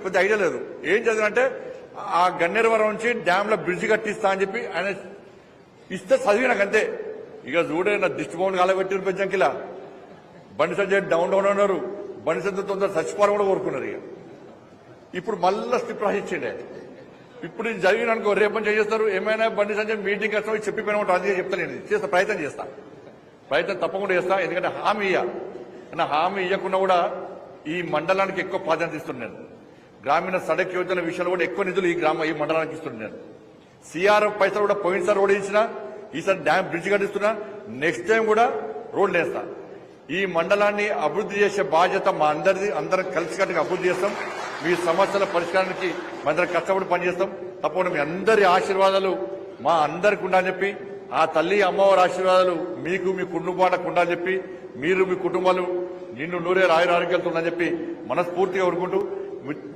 పెద్ద ఐడియా లేదు. ఏం చదివినంటే ఆ గన్నేరువరం నుంచి డ్యామ్ లో బ్రిడ్జ్ కట్టిస్తా అని చెప్పి ఆయన ఇస్తే చదివినాక అంతే. ఇక చూడే నా దిష్టి బొమ్మలు కాలబెట్టిన పెంచంకిలా బండి సంజయ్ డౌన్ అన్నారు. బండి సంజయ్ తొందర చచ్చిపోవాలని కూడా కోరుకున్నారు. ఇక ఇప్పుడు మళ్ళా స్క్రిప్ట్ రాసిచ్చిండే. ఇప్పుడు ఇది జరిగిననుకో రేపని చేస్తారు. ఏమైనా బండి సంజయ్ మీటింగ్ వస్తాం చెప్పిపోయినా ఉంటాం. అందుకే చెప్తాను, నేను చేస్తా, ప్రయత్నం తప్పకుండా చేస్తా. ఎందుకంటే హామీ హామీ ఇవ్వకుండా కూడా ఈ మండలానికి ఎక్కువ ప్రాధాన్యత ఇస్తున్నాను. గ్రామీణ సడక్ యోజన విషయంలో కూడా ఎక్కువ నిధులు ఈ మండలానికి ఇస్తున్నాను. సిఆర్ఎఫ్ పైసలు కూడా పోయినసారి రోడ్ ఇచ్చినా, ఈసారి డ్యామ్ బ్రిడ్జ్ కట్టిస్తున్నా, నెక్స్ట్ టైం కూడా రోడ్లు వేస్తా. ఈ మండలాన్ని అభివృద్ధి చేసే బాధ్యత మా అందరం కలిసికట్టుగా అభివృద్ధి చేస్తాం. మీ సమస్యల పరిష్కారానికి అందరం కష్టపడి పనిచేస్తాం. తప్పకుండా మీ అందరి ఆశీర్వాదాలు మా అందరికి ఉండాలని చెప్పి, ఆ తల్లి అమ్మవారి ఆశీర్వాదాలు మీకు మీ కుటుంబాలకు ఉండాలని చెప్పి, మీరు మీ కుటుంబాలు నిన్ను నూరే ఆరోగ్యాలతో ఉందని చెప్పి మనస్ఫూర్తిగా కోరుకుంటూ,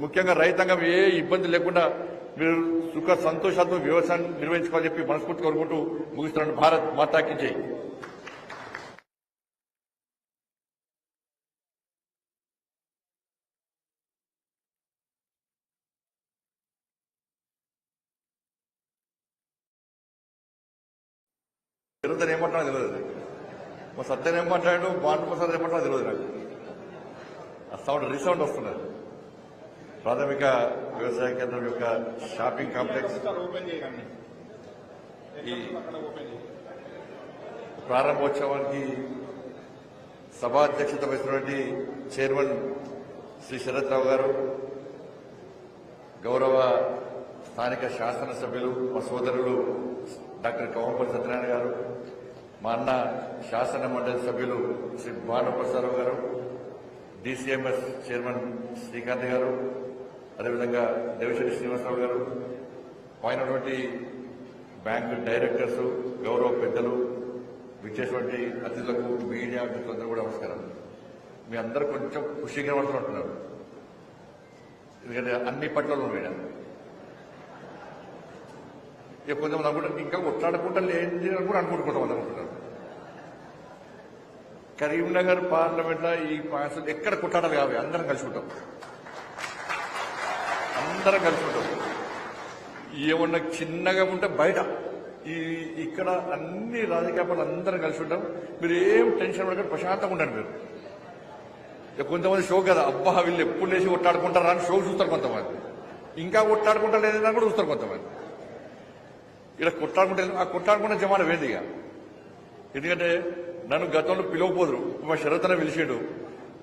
ముఖ్యంగా రైతాంగం ఏ ఇబ్బంది లేకుండా మీరు సుఖ సంతోషాలతో వ్యవసాయం నిర్వహించుకోవాలని చెప్పి మనస్ఫూర్తిగా కోరుకుంటూ ముగిస్తున్నాను. భారత్ మాతాకి జై. నిరంతరం ఏమంటున్నా తెలియదు. మా సత్యం ఏమంటాడు, బాండ్ ప్రసాద్ ఏమంటున్నా తెలియదు నాకు. ఆ సౌండ్ రీసౌండ్ వస్తున్నది. ప్రాథమిక వ్యవసాయ కేంద్రం యొక్క షాపింగ్ కాంప్లెక్స్ ఈ ప్రారంభోత్సవానికి సభాధ్యక్షత వహిస్తున్నటువంటి చైర్మన్ శ్రీ శరత్ రావు గారు, గౌరవ స్థానిక శాసనసభ్యులు మా సోదరులు డాక్టర్ కవంపల్లి సత్యనారాయణ గారు, మా అన్న శాసన మండలి సభ్యులు శ్రీ భానుప్రసాదరావు గారు, డిసిఎంఎస్ చైర్మన్ శ్రీకాంత్ గారు, అదేవిధంగా దేవిశెట్టి శ్రీనివాసరావు గారు, పైనటువంటి బ్యాంకు డైరెక్టర్స్, గౌరవ పెద్దలు, విచ్చేటువంటి అతిథులకు, మీడియా మిత్రులందరూ కూడా నమస్కారం. మీ అందరూ కొంచెం ఖుషిగా పడుతున్నట్టున్నారు. ఎందుకంటే అన్ని పట్లలో వేయడం ఇక కొంతమంది అనుకుంటారు ఇంకా కొట్లాడుకుంటా లేని అని కూడా అనుకుంటుకుంటాం అనుకుంటారు. కరీంనగర్ పార్లమెంట్ లో ఈ పార్సల్ ఎక్కడ కొట్లాడాలి కావాలి, అందరం కలుసుకుంటాం. ఏమన్నా చిన్నగా ఉంటే బయట ఇక్కడ అన్ని రాజకీయ పార్టీలు అందరం కలిసి ఉంటాం. మీరు ఏం టెన్షన్ పడకుండా ప్రశాంతంగా ఉండండి. మీరు కొంతమంది షో కదా, అబ్బా వీళ్ళు ఎప్పుడు లేచి కొట్లాడుకుంటారా అని షో చూస్తారు కొంతమంది. ఇంకా కొట్లాడుకుంటారు లేదని కూడా చూస్తారు కొంతమంది. ఇక్కడ కొట్లాడుకుంటే ఆ కొట్లాడుకున్న జమాన వేదిగా. ఎందుకంటే నన్ను గతంలో పిలవపోదురు, మా శరతన పిలిచిండు,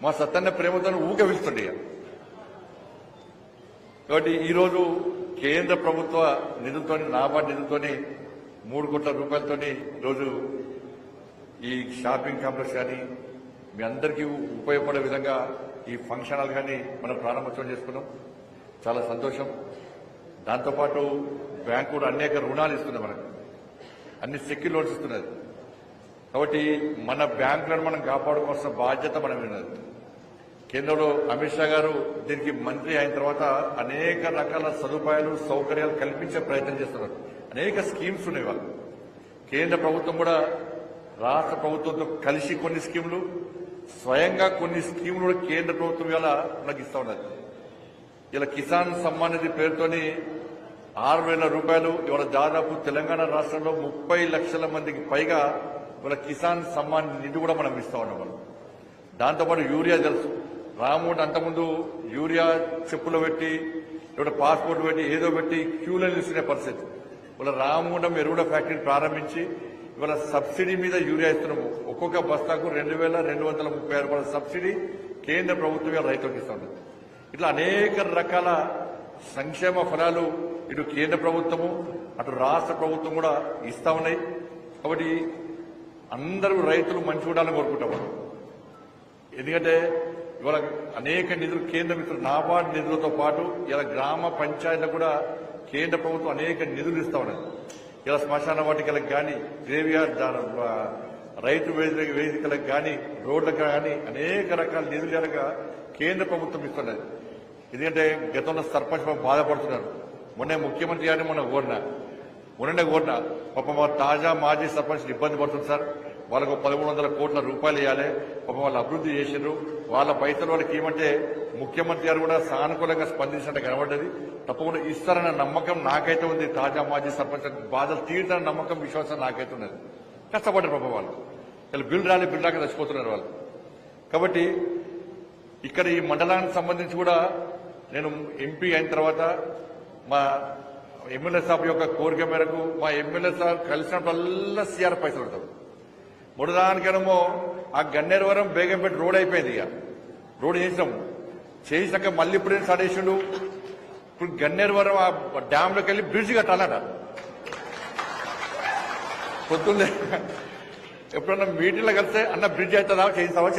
మా సత్తన్న ప్రేమతో ఊకే పిలుస్తుండే. కాబట్టి ఈరోజు కేంద్ర ప్రభుత్వ నిధులతో, నాబార్డ్ నిధులతో 3 కోట్ల రూపాయలతో ఈరోజు ఈ షాపింగ్ కాంప్లెక్స్ కానీ మీ అందరికీ ఉపయోగపడే విధంగా ఈ ఫంక్షన్ హాల్ కానీ మనం ప్రారంభోత్సవం చేసుకున్నాం. చాలా సంతోషం. దాంతోపాటు బ్యాంకు కూడా అనేక రుణాలు ఇస్తుంది, మనకు అన్ని సెక్యూర్ లోన్స్ ఇస్తున్నది. కాబట్టి మన బ్యాంకులను మనం కాపాడుకోవాల్సిన బాధ్యత మనం ఉన్నది. కేంద్రంలో అమిత్ షా గారు దీనికి మంత్రి అయిన తర్వాత అనేక రకాల సదుపాయాలు, సౌకర్యాలు కల్పించే ప్రయత్నం చేస్తున్నారు. అనేక స్కీమ్స్ ఉన్నాయి. వాళ్ళు కేంద్ర ప్రభుత్వం కూడా రాష్ట్ర ప్రభుత్వంతో కలిసి కొన్ని స్కీములు, స్వయంగా కొన్ని స్కీములు కూడా కేంద్ర ప్రభుత్వం ఇలా మనకి ఇస్తా ఉన్నది. ఇలా కిసాన్ సమ్మాన్ నిధి పేరుతోని 6,000 రూపాయలు ఇవాళ దాదాపు తెలంగాణ రాష్ట్రంలో 30 లక్షల మందికి పైగా ఇవాళ కిసాన్ సమ్మాన్ నిధి కూడా మనం ఇస్తా ఉన్నాం. మనం దాంతోపాటు యూరియా తెలుసు, రాముడు అంతకుముందు యూరియా చెప్పులో పెట్టి ఇక్కడ పాస్పోర్ట్ పెట్టి ఏదో పెట్టి క్యూలో నిలుస్తున్న పరిస్థితి. ఇవాళ రామగుండం ఎరువుల ఫ్యాక్టరీ ప్రారంభించి ఇవాళ సబ్సిడీ మీద యూరియా ఇస్తున్నాము. ఒక్కొక్క బస్తాకు 2,236 రూపాయల సబ్సిడీ కేంద్ర ప్రభుత్వం రైతులకు ఇస్తా ఉంది. ఇట్లా అనేక రకాల సంక్షేమ ఫలాలు ఇటు కేంద్ర ప్రభుత్వము అటు రాష్ట్ర ప్రభుత్వం కూడా ఇస్తా ఉన్నాయి. కాబట్టి అందరూ రైతులు మంచి ఉండాలని కోరుకుంటాము. ఎందుకంటే ఇవాళ అనేక నిధులు కేంద్ర మిత్రులు నాబార్డ్ నిధులతో పాటు ఇలా గ్రామ పంచాయతీలకు కూడా కేంద్ర ప్రభుత్వం అనేక నిధులు ఇస్తా ఉన్నది. ఇలా శ్మశాన వాటికలకు కానీ, గ్రేవ్యార్డ్ రైతు వేదికలకు కానీ, రోడ్లకు కానీ అనేక రకాల నిధులు కనుక కేంద్ర ప్రభుత్వం ఇస్తున్నది. ఎందుకంటే గతంలో సర్పంచ్ బాధపడుతున్నారు. మొన్న ముఖ్యమంత్రి గారిని మొన్ననే కోరిన పాపం తాజా మాజీ సర్పంచ్లు ఇబ్బంది పడుతుంది సార్, వాళ్ళకు 1,300 కోట్ల రూపాయలు ఇవ్వాలి, పాపం వాళ్ళు అభివృద్ధి చేసిండ్రు, వాళ్ళ పైసలు వాళ్ళకి ఏమంటే ముఖ్యమంత్రి గారు కూడా సానుకూలంగా స్పందించినట్టు కనబడ్డది. తప్పకుండా ఇస్తారన్న నమ్మకం నాకైతే ఉంది. తాజా మాజీ సర్పంచ్ బాధలు తీరుతారన్న నమ్మకం, విశ్వాసం నాకైతే ఉన్నది. కష్టపడ్డారు పాపం వాళ్ళు. వీళ్ళు బిల్లు రాలి బిల్లు రాక చచ్చిపోతున్నారు వాళ్ళు. కాబట్టి ఇక్కడ ఈ మండలానికి సంబంధించి కూడా నేను ఎంపీ అయిన తర్వాత మా ఎమ్మెల్యే సాబ్ యొక్క కోరిక మేరకు మా ఎమ్మెల్యే సాబ్ కలిసినప్పుడల్లా సిఆర్ పైసలు పెడతారు. ముడదానికేమో ఆ గన్నేరువరం బేగంపేట రోడ్ అయిపోయింది. ఇక రోడ్ చేసినాక మళ్ళీ ఇప్పుడు ఏం స్టార్ట్ చేసిండు. ఇప్పుడు గన్నేరువరం ఆ డ్యాంలోకి వెళ్ళి బ్రిడ్జ్ కట్టాలట. పొద్దున్నే ఎప్పుడన్నా మీటింగ్లో కలిస్తే అన్న బ్రిడ్జ్ అవుతుందా చేయిస్తావా